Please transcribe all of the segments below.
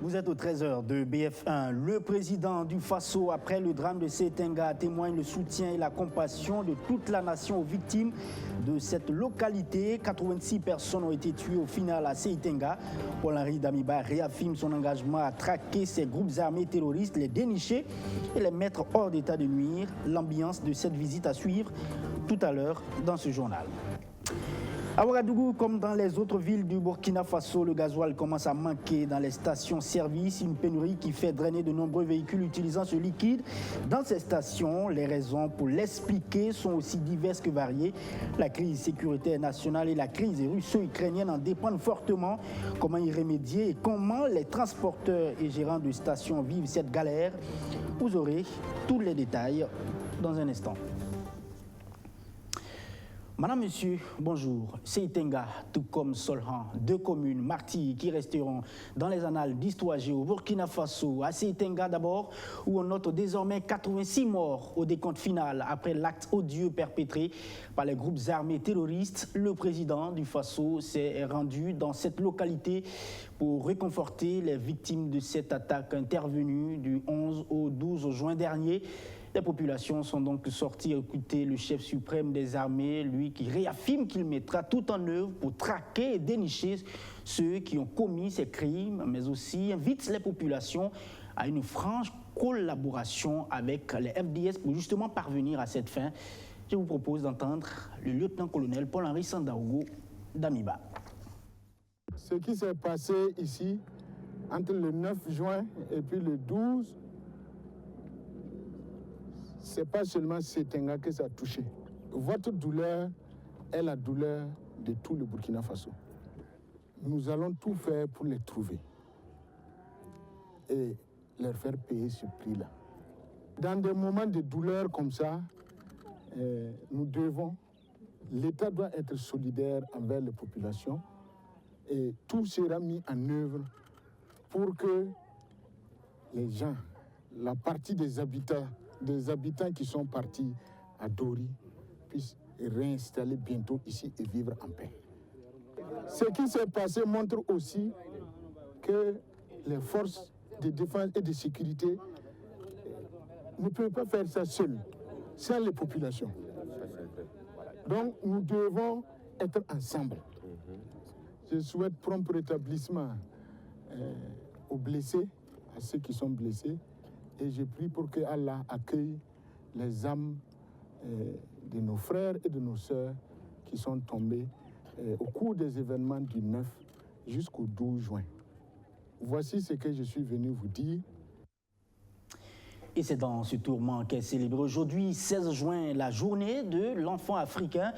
Vous êtes au 13h de BF1. Le président du Faso, après le drame de Seitenga, témoigne le soutien et la compassion de toute la nation aux victimes de cette localité. 86 personnes ont été tuées au final à Seitenga. Paul-Henri Damiba réaffirme son engagement à traquer ces groupes armés terroristes, les dénicher et les mettre hors d'état de nuire. L'ambiance de cette visite à suivre tout à l'heure dans ce journal. À Ouagadougou, comme dans les autres villes du Burkina Faso, le gasoil commence à manquer dans les stations-service. Une pénurie qui fait drainer de nombreux véhicules utilisant ce liquide dans ces stations. Les raisons pour l'expliquer sont aussi diverses que variées. La crise sécuritaire nationale et la crise russo-ukrainienne en dépendent fortement. Comment y remédier et comment les transporteurs et gérants de stations vivent cette galère? Vous aurez tous les détails dans un instant. Madame, Monsieur, bonjour. Seitenga, tout comme Solhan, deux communes martyrs qui resteront dans les annales d'histoire au Burkina Faso. À Seitenga d'abord, où on note désormais 86 morts au décompte final après l'acte odieux perpétré par les groupes armés terroristes. Le président du Faso s'est rendu dans cette localité pour réconforter les victimes de cette attaque intervenue du 11 au 12 juin dernier. Les populations sont donc sorties écouter le chef suprême des armées, lui qui réaffirme qu'il mettra tout en œuvre pour traquer et dénicher ceux qui ont commis ces crimes, mais aussi invite les populations à une franche collaboration avec les FDS pour justement parvenir à cette fin. Je vous propose d'entendre le lieutenant-colonel Paul-Henri Sandaogo d'Amiba. Ce qui s'est passé ici entre le 9 juin et puis le 12, c'est pas seulement Seitenga que ça a touché. Votre douleur est la douleur de tout le Burkina Faso. Nous allons tout faire pour les trouver et leur faire payer ce prix-là. Dans des moments de douleur comme ça, l'État doit être solidaire envers les populations et tout sera mis en œuvre pour que les gens, la partie des habitants qui sont partis à Dori puissent réinstaller bientôt ici et vivre en paix. Ce qui s'est passé montre aussi que les forces de défense et de sécurité ne peuvent pas faire ça seules, sans les populations. Donc nous devons être ensemble. Je souhaite prompt rétablissement aux blessés, à ceux qui sont blessés. Et je prie pour que Allah accueille les âmes de nos frères et de nos sœurs qui sont tombés au cours des événements du 9 jusqu'au 12 juin. Voici ce que je suis venu vous dire. Et c'est dans ce tourment qu'est célébré aujourd'hui, 16 juin, la journée de l'enfant africain.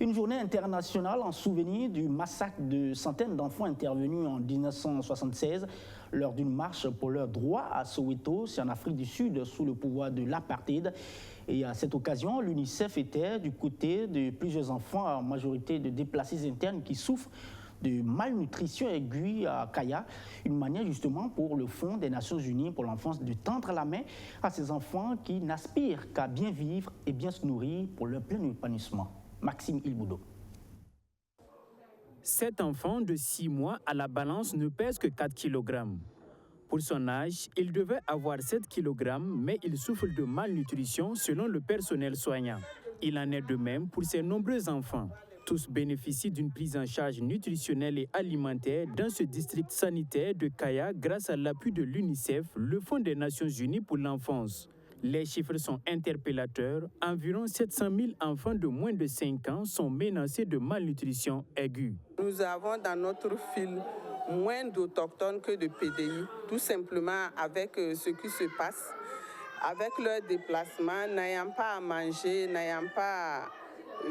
Une journée internationale en souvenir du massacre de centaines d'enfants intervenus en 1976 lors d'une marche pour leurs droits à Soweto, c'est en Afrique du Sud, sous le pouvoir de l'apartheid. Et à cette occasion, l'UNICEF était du côté de plusieurs enfants, en majorité de déplacés internes, qui souffrent de malnutrition aiguë à Kaya, une manière justement pour le Fonds des Nations Unies pour l'enfance de tendre la main à ces enfants qui n'aspirent qu'à bien vivre et bien se nourrir pour leur plein épanouissement. Maxime Ilboudo. Cet enfant de 6 mois à la balance ne pèse que 4 kg. Pour son âge, il devait avoir 7 kg, mais il souffre de malnutrition selon le personnel soignant. Il en est de même pour ses nombreux enfants. Tous bénéficient d'une prise en charge nutritionnelle et alimentaire dans ce district sanitaire de Kaya grâce à l'appui de l'UNICEF, le Fonds des Nations Unies pour l'enfance. Les chiffres sont interpellateurs. Environ 700 000 enfants de moins de 5 ans sont menacés de malnutrition aiguë. Nous avons dans notre file moins d'autochtones que de PDI, tout simplement avec ce qui se passe, avec leur déplacement, n'ayant pas à manger, n'ayant pas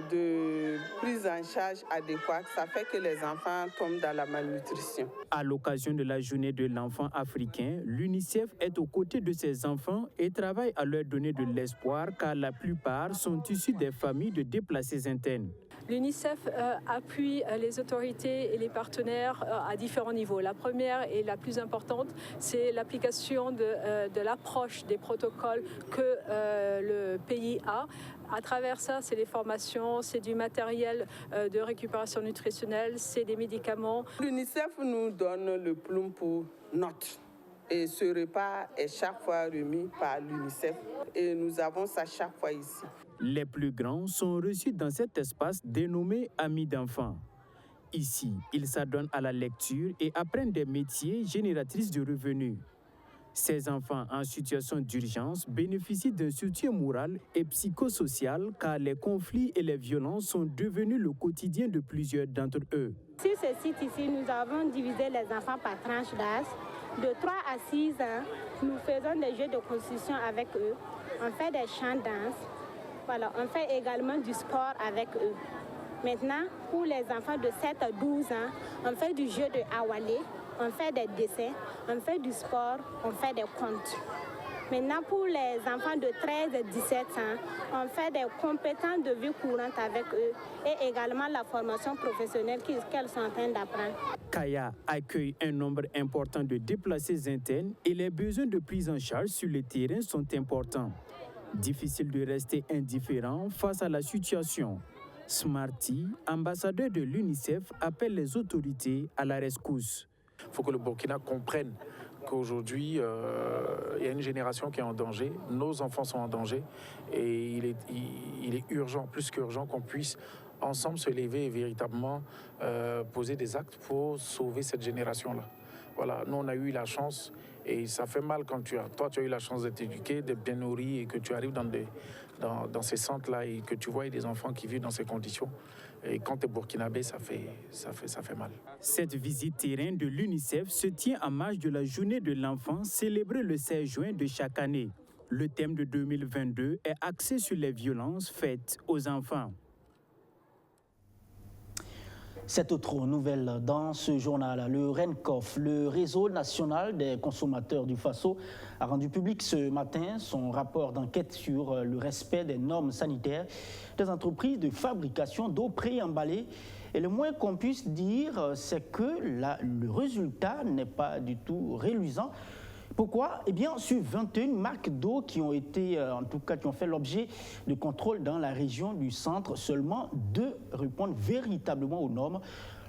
de prise en charge adéquate, ça fait que les enfants tombent dans la malnutrition. À l'occasion de la journée de l'enfant africain, l'UNICEF est aux côtés de ces enfants et travaille à leur donner de l'espoir car la plupart sont issus des familles de déplacés internes. L'UNICEF appuie les autorités et les partenaires à différents niveaux. La première et la plus importante, c'est l'application de l'approche des protocoles que le pays a. À travers ça, c'est des formations, c'est du matériel de récupération nutritionnelle, c'est des médicaments. L'UNICEF nous donne le plomb pour note. Et ce repas est chaque fois remis par l'UNICEF. Et nous avons ça chaque fois ici. Les plus grands sont reçus dans cet espace dénommé Amis d'enfants. Ici, ils s'adonnent à la lecture et apprennent des métiers génératrices de revenus. Ces enfants en situation d'urgence bénéficient d'un soutien moral et psychosocial car les conflits et les violences sont devenus le quotidien de plusieurs d'entre eux. Sur ce site ici, nous avons divisé les enfants par tranches d'âge. De 3 à 6 ans, nous faisons des jeux de construction avec eux. On fait des chants de danse. Voilà, on fait également du sport avec eux. Maintenant, pour les enfants de 7 à 12 ans, on fait du jeu de awalé, on fait des dessins, on fait du sport, on fait des contes. Maintenant, pour les enfants de 13 à 17 ans, on fait des compétences de vie courante avec eux et également la formation professionnelle qu'elles sont en train d'apprendre. Kaya accueille un nombre important de déplacés internes et les besoins de prise en charge sur le terrain sont importants. Difficile de rester indifférent face à la situation. Smarty, ambassadeur de l'UNICEF, appelle les autorités à la rescousse. Il faut que le Burkina comprenne qu'aujourd'hui, il y a une génération qui est en danger, nos enfants sont en danger et il est urgent, plus qu'urgent, qu'on puisse ensemble se lever et véritablement poser des actes pour sauver cette génération-là. Voilà, nous on a eu la chance et ça fait mal quand tu as eu la chance d'être éduqué, d'être bien nourri et que tu arrives dans ces centres-là et que tu vois des enfants qui vivent dans ces conditions. Et quand tu es burkinabé, ça fait mal. Cette visite terrain de l'UNICEF se tient en marge de la journée de l'enfant célébrée le 16 juin de chaque année. Le thème de 2022 est axé sur les violences faites aux enfants. Cette autre nouvelle dans ce journal, le RENCOF, le réseau national des consommateurs du Faso, a rendu public ce matin son rapport d'enquête sur le respect des normes sanitaires des entreprises de fabrication d'eau préemballée. Et le moins qu'on puisse dire, c'est que le résultat n'est pas du tout reluisant. Pourquoi? Eh bien, sur 21 marques d'eau qui ont fait l'objet de contrôles dans la région du centre, seulement 2 répondent véritablement aux normes.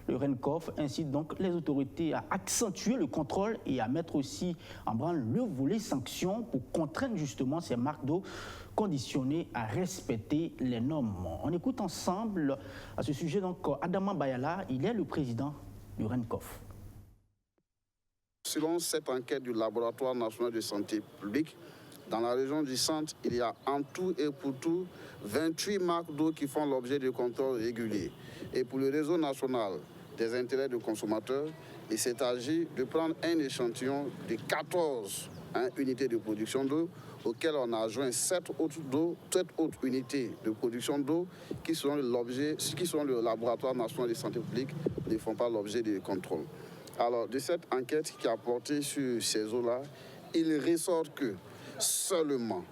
Le RENCOF incite donc les autorités à accentuer le contrôle et à mettre aussi en branle le volet sanctions pour contraindre justement ces marques d'eau conditionnées à respecter les normes. On écoute ensemble à ce sujet donc Adama Bayala, il est le président du RENCOF. Selon cette enquête du Laboratoire national de santé publique, dans la région du centre, il y a en tout et pour tout 28 marques d'eau qui font l'objet de contrôles réguliers. Et pour le réseau national des intérêts de consommateurs, il s'est agi de prendre un échantillon de 14 unités de production d'eau, auxquelles on a joint 7 autres unités de production d'eau qui sont le Laboratoire national de santé publique, ne font pas l'objet de contrôles. Alors, de cette enquête qui a porté sur ces eaux-là, il ressort que seulement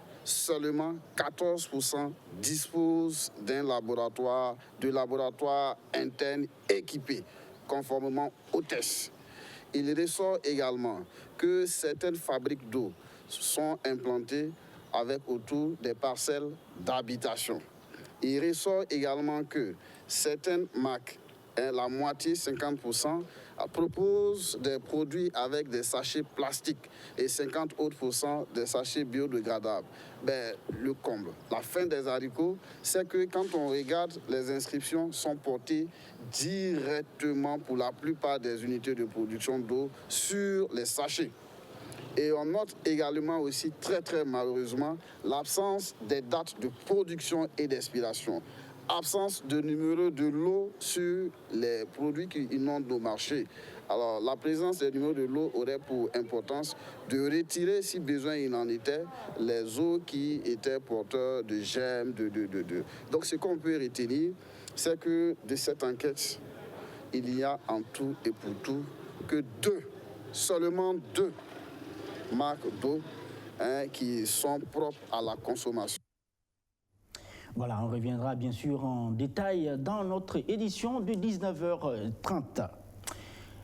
14% disposent d'un laboratoire interne équipé, conformément aux tests. Il ressort également que certaines fabriques d'eau sont implantées avec autour des parcelles d'habitation. Il ressort également que certaines marques, la moitié, 50%, proposent des produits avec des sachets plastiques et 50 autres % des sachets biodégradables. Le comble, la fin des haricots, c'est que quand on regarde, les inscriptions sont portées directement pour la plupart des unités de production d'eau sur les sachets. Et on note également aussi très malheureusement l'absence des dates de production et d'expiration. Absence de numéro de lot sur les produits qui inondent nos marchés. Alors, la présence des numéros de lot aurait pour importance de retirer, si besoin il en était, les eaux qui étaient porteurs de germes, Donc, ce qu'on peut retenir, c'est que de cette enquête, il y a en tout et pour tout que seulement deux marques d'eau qui sont propres à la consommation. Voilà, on reviendra bien sûr en détail dans notre édition de 19h30.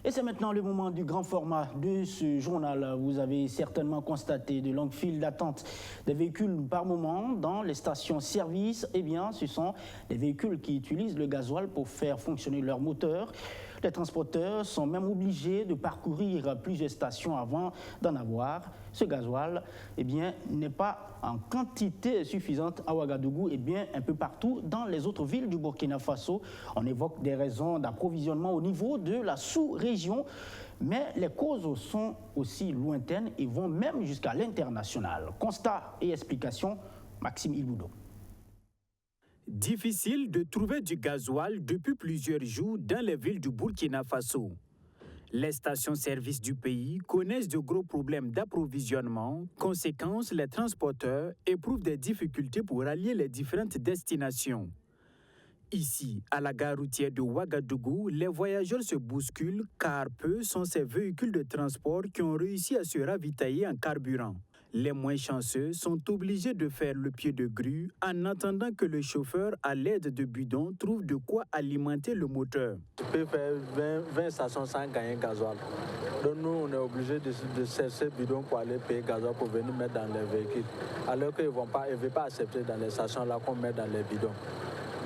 Et c'est maintenant le moment du grand format de ce journal. Vous avez certainement constaté de longues files d'attente des véhicules par moment dans les stations-service. Eh bien, ce sont des véhicules qui utilisent le gasoil pour faire fonctionner leur moteur. Les transporteurs sont même obligés de parcourir plusieurs stations avant d'en avoir. Ce gasoil, eh bien, n'est pas en quantité suffisante à Ouagadougou et bien un peu partout dans les autres villes du Burkina Faso. On évoque des raisons d'approvisionnement au niveau de la sous-région, mais les causes sont aussi lointaines et vont même jusqu'à l'international. Constat et explication, Maxime Ilboudo. Difficile de trouver du gasoil depuis plusieurs jours dans les villes du Burkina Faso. Les stations-service du pays connaissent de gros problèmes d'approvisionnement. Conséquence, les transporteurs éprouvent des difficultés pour allier les différentes destinations. Ici, à la gare routière de Ouagadougou, les voyageurs se bousculent car peu sont ces véhicules de transport qui ont réussi à se ravitailler en carburant. Les moins chanceux sont obligés de faire le pied de grue en attendant que le chauffeur, à l'aide de bidons, trouve de quoi alimenter le moteur. Tu peux faire 20 stations sans gagner gasoil. Donc nous, on est obligés de chercher bidons pour aller payer gasoil pour venir mettre dans les véhicules. Alors qu'ils ne vont pas accepter dans les stations là qu'on met dans les bidons.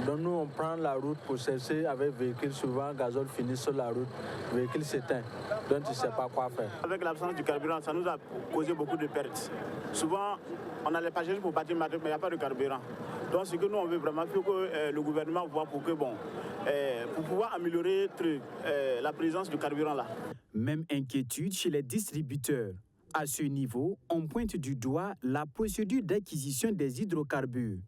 Donc nous, on prend la route pour chercher avec véhicules. Souvent, gazole finit sur la route, le véhicule s'éteint. Donc tu ne sais pas quoi faire. Avec l'absence du carburant, ça nous a causé beaucoup de pertes. Souvent, on a les passagers pour partir, mais il n'y a pas de carburant. Donc ce que nous, on veut vraiment, il faut que le gouvernement voit pour pouvoir améliorer la présence du carburant là. Même inquiétude chez les distributeurs. À ce niveau, on pointe du doigt la procédure d'acquisition des hydrocarbures.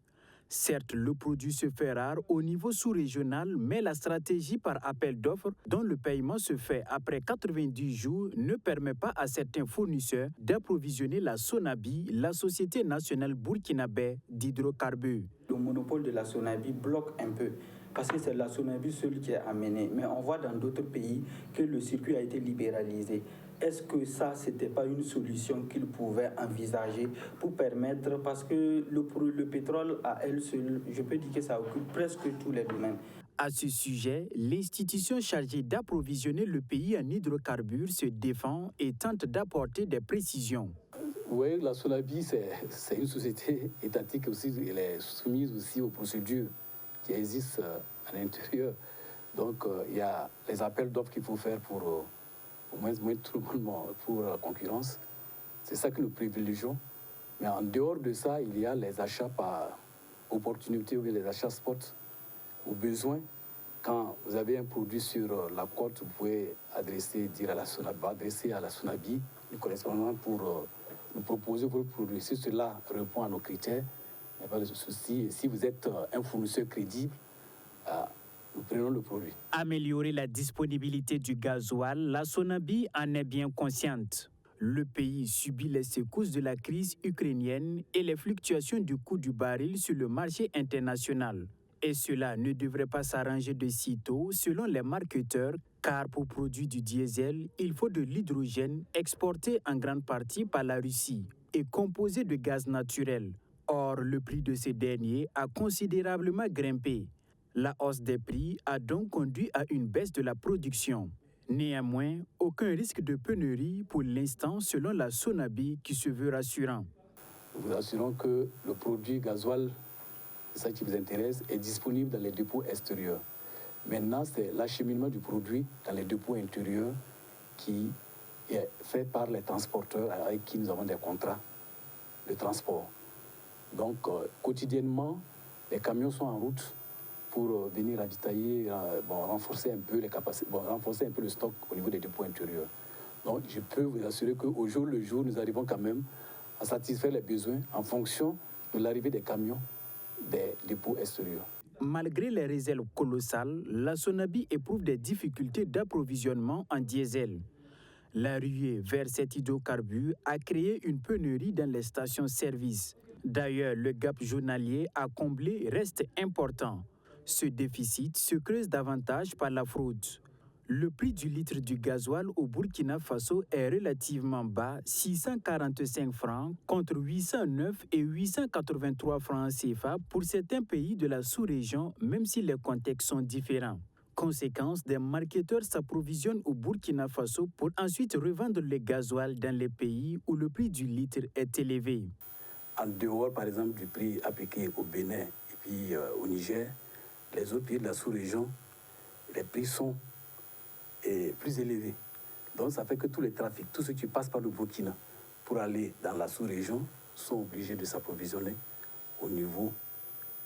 Certes, le produit se fait rare au niveau sous-régional, mais la stratégie par appel d'offres, dont le paiement se fait après 90 jours, ne permet pas à certains fournisseurs d'approvisionner la Sonabi, la Société nationale burkinabé d'hydrocarbures. Le monopole de la Sonabi bloque un peu, parce que c'est la Sonabi seule qui est amenée. Mais on voit dans d'autres pays que le circuit a été libéralisé. Est-ce que ça, ce n'était pas une solution qu'ils pouvaient envisager pour permettre, parce que le pétrole à elle seule, je peux dire que ça occupe presque tous les domaines. À ce sujet, l'institution chargée d'approvisionner le pays en hydrocarbures se défend et tente d'apporter des précisions. Oui, la Sonabi, c'est une société étatique aussi, elle est soumise aussi aux procédures qui existent à l'intérieur. Donc, il y a les appels d'offres qu'il faut faire pour au moins tout le monde pour la concurrence. C'est ça que nous privilégions. Mais en dehors de ça, il y a les achats par opportunité ou les achats spot au besoin. Quand vous avez un produit sur la côte, vous pouvez adresser à la Sonabi le correspondant pour nous proposer vos produits. Si cela répond à nos critères, il n'y a pas de souci. Et si vous êtes un fournisseur crédible, nous prenons le produit. Améliorer la disponibilité du gasoil, la Sonabi en est bien consciente. Le pays subit les secousses de la crise ukrainienne et les fluctuations du coût du baril sur le marché international. Et cela ne devrait pas s'arranger de sitôt, selon les marketeurs, car pour produire du diesel, il faut de l'hydrogène exporté en grande partie par la Russie et composé de gaz naturel. Or, le prix de ces derniers a considérablement grimpé. La hausse des prix a donc conduit à une baisse de la production. Néanmoins, aucun risque de pénurie pour l'instant selon la Sonabi qui se veut rassurant. Nous vous assurons que le produit gasoil, c'est ça qui vous intéresse, est disponible dans les dépôts extérieurs. Maintenant, c'est l'acheminement du produit dans les dépôts intérieurs qui est fait par les transporteurs avec qui nous avons des contrats de transport. Donc, quotidiennement, les camions sont en route pour venir ravitailler, renforcer un peu les capacités, renforcer un peu le stock au niveau des dépôts intérieurs. Donc, je peux vous assurer qu'au jour le jour, nous arrivons quand même à satisfaire les besoins en fonction de l'arrivée des camions des dépôts extérieurs. Malgré les réserves colossales, la Sonabi éprouve des difficultés d'approvisionnement en diesel. La ruée vers cet hydrocarbure a créé une pénurie dans les stations-service. D'ailleurs, le gap journalier à combler reste important. Ce déficit se creuse davantage par la fraude. Le prix du litre du gasoil au Burkina Faso est relativement bas, 645 francs contre 809 et 883 francs CFA pour certains pays de la sous-région, même si les contextes sont différents. Conséquence, des marketeurs s'approvisionnent au Burkina Faso pour ensuite revendre le gasoil dans les pays où le prix du litre est élevé. En dehors, par exemple, du prix appliqué au Bénin et puis au Niger, les autres pays de la sous-région, les prix sont plus élevés. Donc ça fait que tous les trafics, tous ceux qui passent par le Burkina pour aller dans la sous-région sont obligés de s'approvisionner au niveau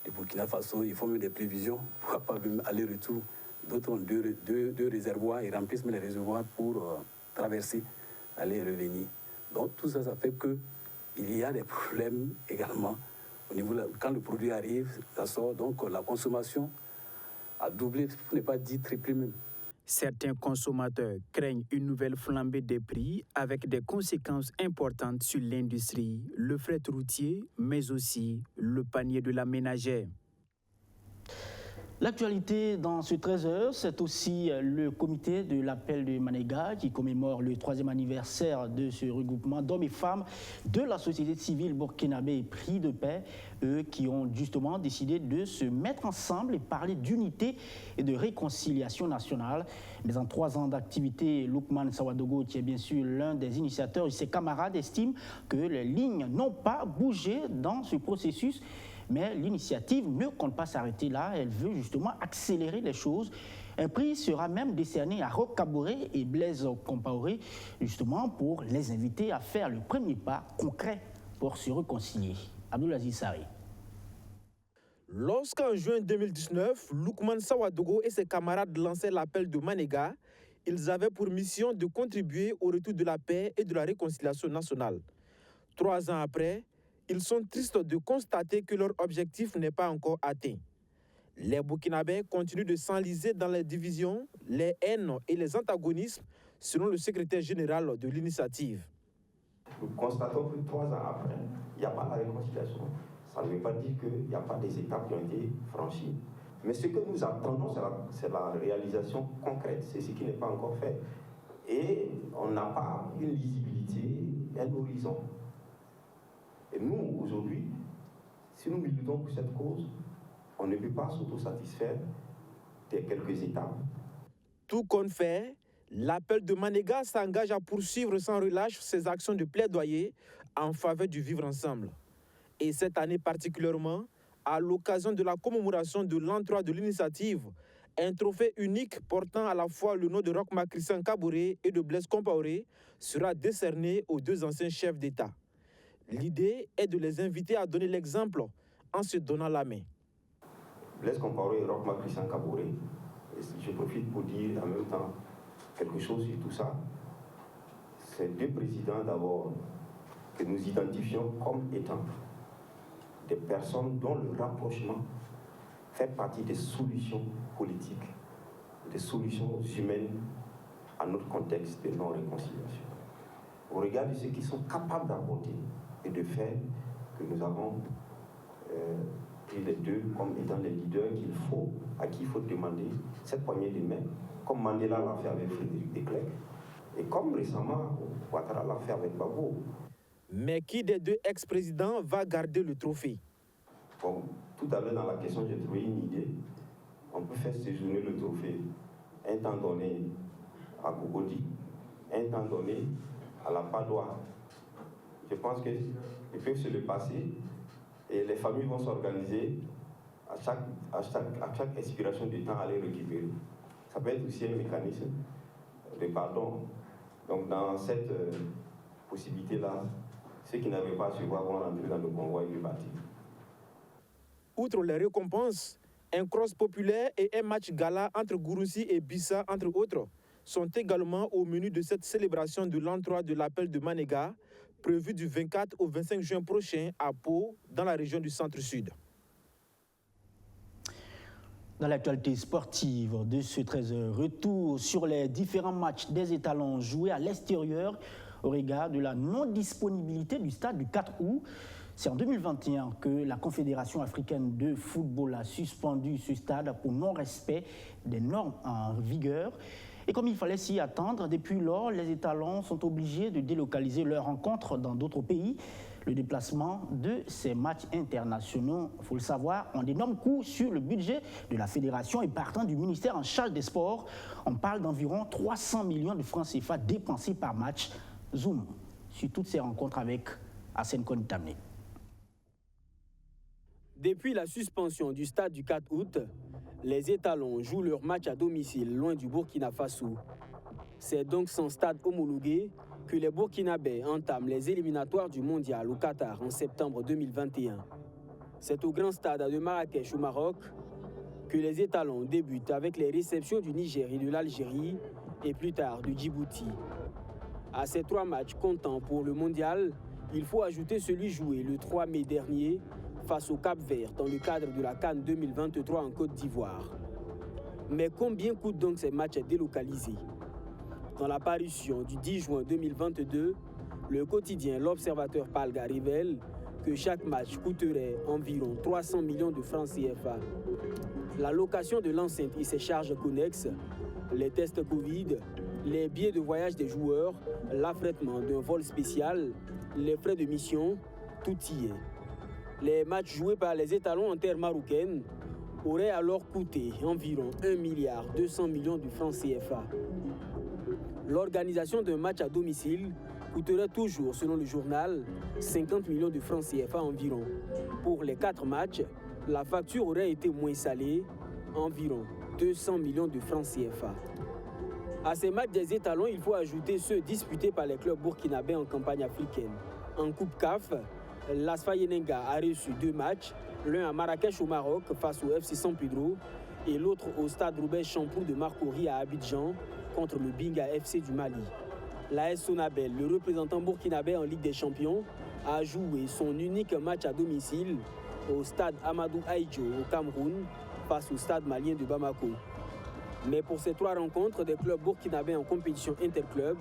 du Burkina Faso. Ils font même des prévisions pour pas même aller-retour. D'autres ont deux réservoirs et remplissent les réservoirs pour traverser, aller et revenir. Donc tout ça, ça fait qu'il y a des problèmes également au niveau quand le produit arrive, ça sort. Donc la consommation a doublé, pour ne pas dire triplé même. Certains consommateurs craignent une nouvelle flambée des prix avec des conséquences importantes sur l'industrie, le fret routier, mais aussi le panier de la ménagère. L'actualité dans ce 13h, c'est aussi le comité de l'appel de Manéga qui commémore le 3e anniversaire de ce regroupement d'hommes et femmes de la société civile burkinabé et Prix de paix, eux qui ont justement décidé de se mettre ensemble et parler d'unité et de réconciliation nationale. Mais en 3 ans d'activité, Loukman Sawadogo, qui est bien sûr l'un des initiateurs et ses camarades, estiment que les lignes n'ont pas bougé dans ce processus. Mais l'initiative ne compte pas s'arrêter là, elle veut justement accélérer les choses. Un prix sera même décerné à Roch Kaboré et Blaise Compaoré, justement pour les inviter à faire le premier pas concret pour se réconcilier. Abdoulaziz Saré. Lorsqu'en juin 2019, Loukman Sawadogo et ses camarades lançaient l'appel de Manéga, ils avaient pour mission de contribuer au retour de la paix et de la réconciliation nationale. 3 ans après, ils sont tristes de constater que leur objectif n'est pas encore atteint. Les Burkinabés continuent de s'enliser dans les divisions, les haines et les antagonismes, selon le secrétaire général de l'initiative. Nous constatons que 3 ans après, il n'y a pas la réconciliation. Ça ne veut pas dire qu'il n'y a pas des étapes qui ont été franchies. Mais ce que nous attendons, c'est la réalisation concrète. C'est ce qui n'est pas encore fait. Et on n'a pas une lisibilité, un horizon. Et nous, aujourd'hui, si nous militons pour cette cause, on ne peut pas s'autosatisfaire des quelques étapes. Tout compte fait, l'appel de Manéga s'engage à poursuivre sans relâche ses actions de plaidoyer en faveur du vivre ensemble. Et cette année particulièrement, à l'occasion de la commémoration de l'an 3 de l'initiative, un trophée unique portant à la fois le nom de Roch Christian Kaboré et de Blaise Compaoré sera décerné aux 2 anciens chefs d'État. L'idée est de les inviter à donner l'exemple en se donnant la main. Blaise Compaoré et Roch Christian Kaboré, je profite pour dire en même temps quelque chose sur tout ça. C'est 2 présidents d'abord que nous identifions comme étant des personnes dont le rapprochement fait partie des solutions politiques, des solutions humaines à notre contexte de non-réconciliation. Au regard de ce qu'ils sont capables d'apporter et de faire, que nous avons pris les 2 comme étant les leaders à qui il faut demander cette poignée de main, comme Mandela l'a fait avec Frédéric de Klerk, et comme récemment Ouattara l'a fait avec Gbagbo. Mais qui des 2 ex-présidents va garder le trophée? Bon, tout à l'heure dans la question, j'ai trouvé une idée. On peut faire séjourner le trophée un temps donné à Kogodi, un temps donné à la Padoie. Je pense qu'ils peuvent se le passer et les familles vont s'organiser à chaque expiration du temps à les récupérer. Ça peut être aussi un mécanisme de pardon. Donc dans cette possibilité-là, ceux qui n'avaient pas à se voir vont rentrer dans le convoi du parti. Outre les récompenses, un cross populaire et un match gala entre Gouroussi et Bissa, entre autres, sont également au menu de cette célébration de l'an 3 de l'appel de Manéga, prévu du 24 au 25 juin prochain à Pau, dans la région du Centre-Sud. Dans l'actualité sportive de ce 13h, retour sur les différents matchs des étalons joués à l'extérieur au regard de la non-disponibilité du stade du 4 août. C'est en 2021 que la Confédération africaine de football a suspendu ce stade pour non-respect des normes en vigueur. Et comme il fallait s'y attendre, depuis lors, les étalons sont obligés de délocaliser leurs rencontres dans d'autres pays. Le déplacement de ces matchs internationaux, il faut le savoir, ont d'énormes coûts sur le budget de la fédération et partant du ministère en charge des sports. On parle d'environ 300 millions de francs CFA dépensés par match. Zoom sur toutes ces rencontres avec Hassan Kontamné. Depuis la suspension du stade du 4 août, les étalons jouent leur match à domicile loin du Burkina Faso. C'est donc sans stade homologué que les Burkinabés entament les éliminatoires du mondial au Qatar en septembre 2021. C'est au grand stade de Marrakech au Maroc que les étalons débutent avec les réceptions du Niger et de l'Algérie et plus tard du Djibouti. À ces 3 matchs comptants pour le mondial, il faut ajouter celui joué le 3 mai dernier face au Cap-Vert dans le cadre de la CAN 2023 en Côte d'Ivoire. Mais combien coûtent donc ces matchs délocalisés? Dans la parution du 10 juin 2022, le quotidien L'Observateur Palga révèle que chaque match coûterait environ 300 millions de francs CFA. La location de l'enceinte et ses charges connexes, les tests Covid, les billets de voyage des joueurs, l'affrètement d'un vol spécial, les frais de mission, tout y est. Les matchs joués par les étalons en terre marocaine auraient alors coûté environ 1,2 milliard de francs CFA. L'organisation d'un match à domicile coûterait toujours, selon le journal, 50 millions de francs CFA environ. Pour les 4 matchs, la facture aurait été moins salée, environ 200 millions de francs CFA. À ces matchs des étalons, il faut ajouter ceux disputés par les clubs burkinabés en campagne africaine. En Coupe CAF, l'ASFA Yenenga a reçu 2 matchs, l'un à Marrakech au Maroc face au FC San Pedro et l'autre au stade Robert Champoux de Marcory à Abidjan contre le Binga FC du Mali. L'AS Sonabel, le représentant burkinabé en Ligue des Champions, a joué son unique match à domicile au stade Amadou Ahidjo au Cameroun face au stade malien de Bamako. Mais pour ces 3 rencontres des clubs burkinabés en compétition interclub,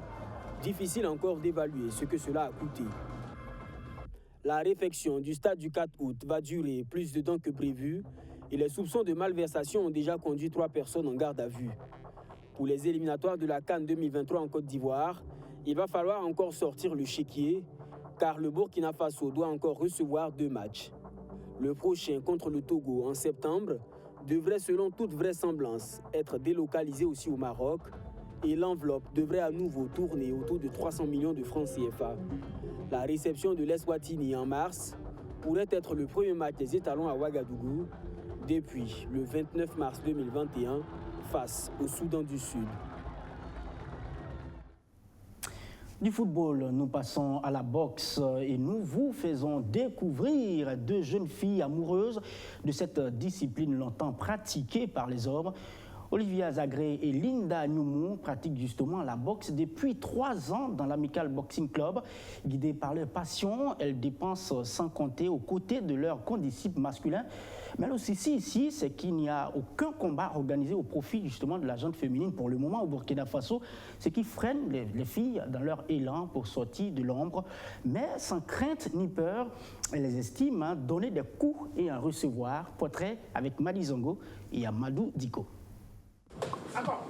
difficile encore d'évaluer ce que cela a coûté. La réfection du stade du 4 août va durer plus de temps que prévu et les soupçons de malversation ont déjà conduit 3 personnes en garde à vue. Pour les éliminatoires de la CAN 2023 en Côte d'Ivoire, il va falloir encore sortir le chéquier car le Burkina Faso doit encore recevoir 2 matchs. Le prochain contre le Togo en septembre devrait selon toute vraisemblance être délocalisé aussi au Maroc et l'enveloppe devrait à nouveau tourner autour de 300 millions de francs CFA. La réception de l'Eswatini en mars pourrait être le premier match des étalons à Ouagadougou depuis le 29 mars 2021 face au Soudan du Sud. Du football, nous passons à la boxe et nous vous faisons découvrir 2 jeunes filles amoureuses de cette discipline longtemps pratiquée par les hommes. Olivia Zagré et Linda Nyoumou pratiquent justement la boxe depuis 3 ans dans l'Amical Boxing Club. Guidées par leur passion, elles dépensent sans compter aux côtés de leurs condisciples masculins. Mais le souci ici, c'est qu'il n'y a aucun combat organisé au profit justement de la gente féminine pour le moment au Burkina Faso, ce qui freine les filles dans leur élan pour sortir de l'ombre. Mais sans crainte ni peur, elles estiment donner des coups et en recevoir. Portrait avec Madi Zongo et Amadou Diko. Encore.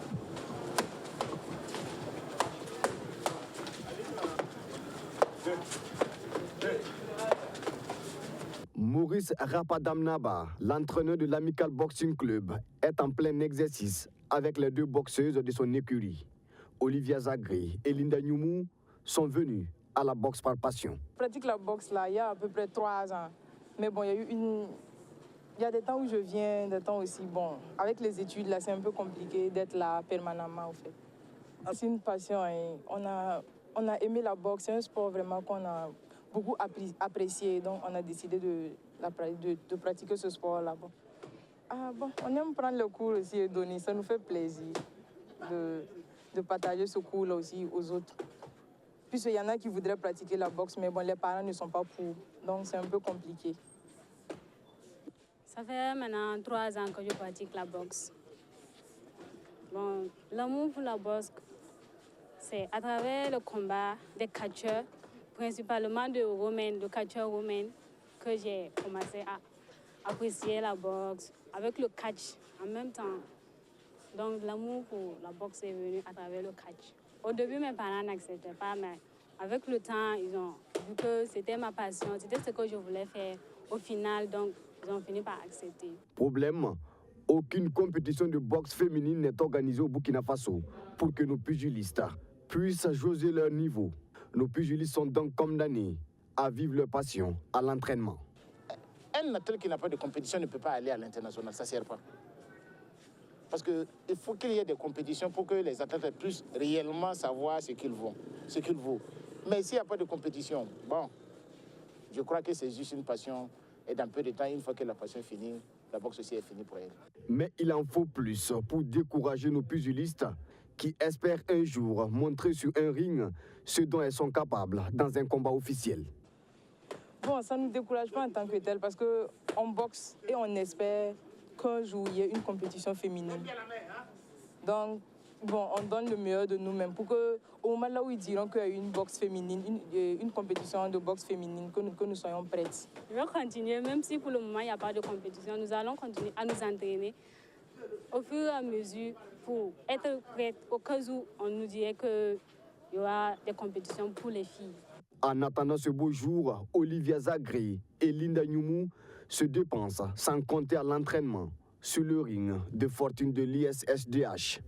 Maurice Rapadamnaba, l'entraîneur de l'Amical Boxing Club, est en plein exercice avec les 2 boxeuses de son écurie. Olivia Zagré et Linda Nyoumou sont venues à la boxe par passion. Je pratique la boxe là, il y a à peu près 3 ans. Mais bon, il y a des temps où je viens, des temps aussi, bon, avec les études là, c'est un peu compliqué d'être là permanemment en fait. C'est une passion et on a aimé la boxe, c'est un sport vraiment qu'on a beaucoup apprécié, donc on a décidé de pratiquer ce sport là. Bon, on aime prendre le cours aussi et donner, ça nous fait plaisir de partager ce cours là aussi aux autres. Puisqu'il y en a qui voudraient pratiquer la boxe, mais bon, les parents ne sont pas pour, donc c'est un peu compliqué. Ça fait maintenant 3 ans que je pratique la boxe. Bon, l'amour pour la boxe, c'est à travers le combat des catcheurs, principalement de catcheurs romains, que j'ai commencé à apprécier la boxe avec le catch en même temps. Donc l'amour pour la boxe est venu à travers le catch. Au début, mes parents n'acceptaient pas, mais avec le temps, ils ont vu que c'était ma passion, c'était ce que je voulais faire. Au final, donc, ils ont fini par accepter. Problème, aucune compétition de boxe féminine n'est organisée au Burkina Faso pour que nos pugilistes puissent jauger leur niveau. Nos pugilistes sont donc condamnés à vivre leur passion à l'entraînement. Un athlète qui n'a pas de compétition ne peut pas aller à l'international, ça ne sert pas. Parce qu'il faut qu'il y ait des compétitions pour que les athlètes puissent réellement savoir ce qu'ils vaut. Mais s'il n'y a pas de compétition, bon, je crois que c'est juste une passion. Et dans peu de temps, une fois que la passion est finie, la boxe aussi est finie pour elle. Mais il en faut plus pour décourager nos pugilistes qui espèrent un jour montrer sur un ring ce dont elles sont capables dans un combat officiel. Bon, ça ne nous décourage pas en tant que tel parce qu'on boxe et on espère qu'un jour il y ait une compétition féminine. Donc, bon, on donne le meilleur de nous-mêmes pour qu'au moment là où ils diront qu'il y a une boxe féminine, une compétition de boxe féminine, que nous soyons prêtes. Je vais continuer, même si pour le moment il n'y a pas de compétition, nous allons continuer à nous entraîner au fur et à mesure pour être prêtes au cas où on nous dirait qu'il y aura des compétitions pour les filles. En attendant ce beau jour, Olivia Zagré et Linda Nyoumou se dépensent sans compter à l'entraînement sur le ring de fortune de l'ISSDH.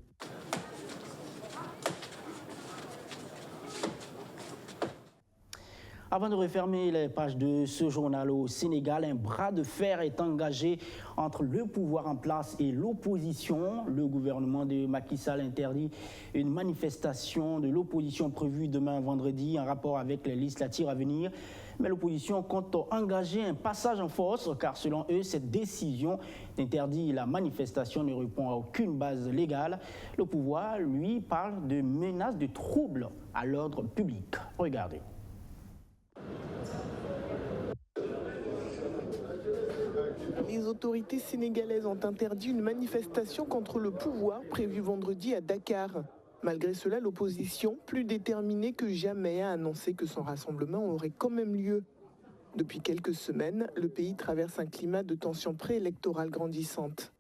Avant de refermer les pages de ce journal au Sénégal, un bras de fer est engagé entre le pouvoir en place et l'opposition. Le gouvernement de Macky Sall interdit une manifestation de l'opposition prévue demain vendredi en rapport avec les législatives à venir. Mais l'opposition compte engager un passage en force car selon eux, cette décision d'interdire la manifestation ne répond à aucune base légale. Le pouvoir, lui, parle de menaces de troubles à l'ordre public. Regardez. Les autorités sénégalaises ont interdit une manifestation contre le pouvoir prévue vendredi à Dakar. Malgré cela, l'opposition, plus déterminée que jamais, a annoncé que son rassemblement aurait quand même lieu. Depuis quelques semaines, le pays traverse un climat de tension préélectorale grandissante.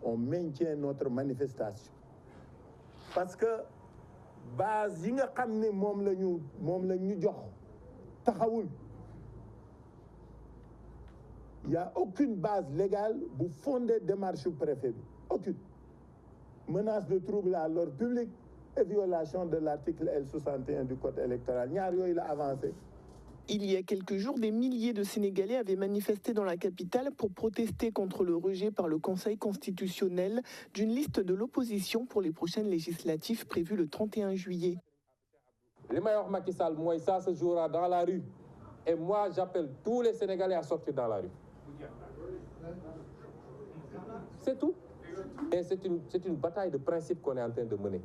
On maintient notre manifestation parce que base yi nga xamné mom lañu jox taxawul. Il n'y a aucune base légale pour fonder démarche au préfet. Aucune. Menace de trouble à l'ordre public et violation de l'article L61 du Code électoral. Il a avancé. Il y a quelques jours, des milliers de Sénégalais avaient manifesté dans la capitale pour protester contre le rejet par le Conseil constitutionnel d'une liste de l'opposition pour les prochaines législatives prévues le 31 juillet. Le maire Macky Sall, moi, ça se jouera dans la rue. Et moi, j'appelle tous les Sénégalais à sortir dans la rue. C'est tout. Et c'est une bataille de principe qu'on est en train de mener.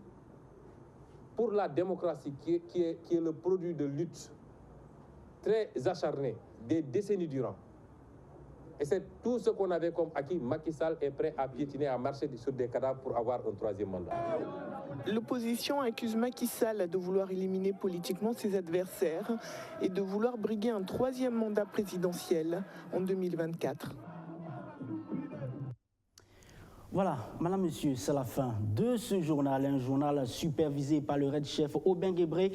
Pour la démocratie, qui est le produit de luttes très acharnées, des décennies durant. Et c'est tout ce qu'on avait comme acquis. Macky Sall est prêt à piétiner, à marcher sur des cadavres pour avoir un troisième mandat. L'opposition accuse Macky Sall de vouloir éliminer politiquement ses adversaires et de vouloir briguer un troisième mandat présidentiel en 2024. Voilà, madame, monsieur, c'est la fin de ce journal, un journal supervisé par le Red Chef Aubin Guébré.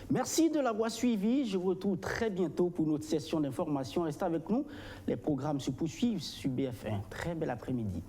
Merci de l'avoir suivi. Je vous retrouve très bientôt pour notre session d'information. Restez avec nous. Les programmes se poursuivent sur BF1. Très bel après-midi.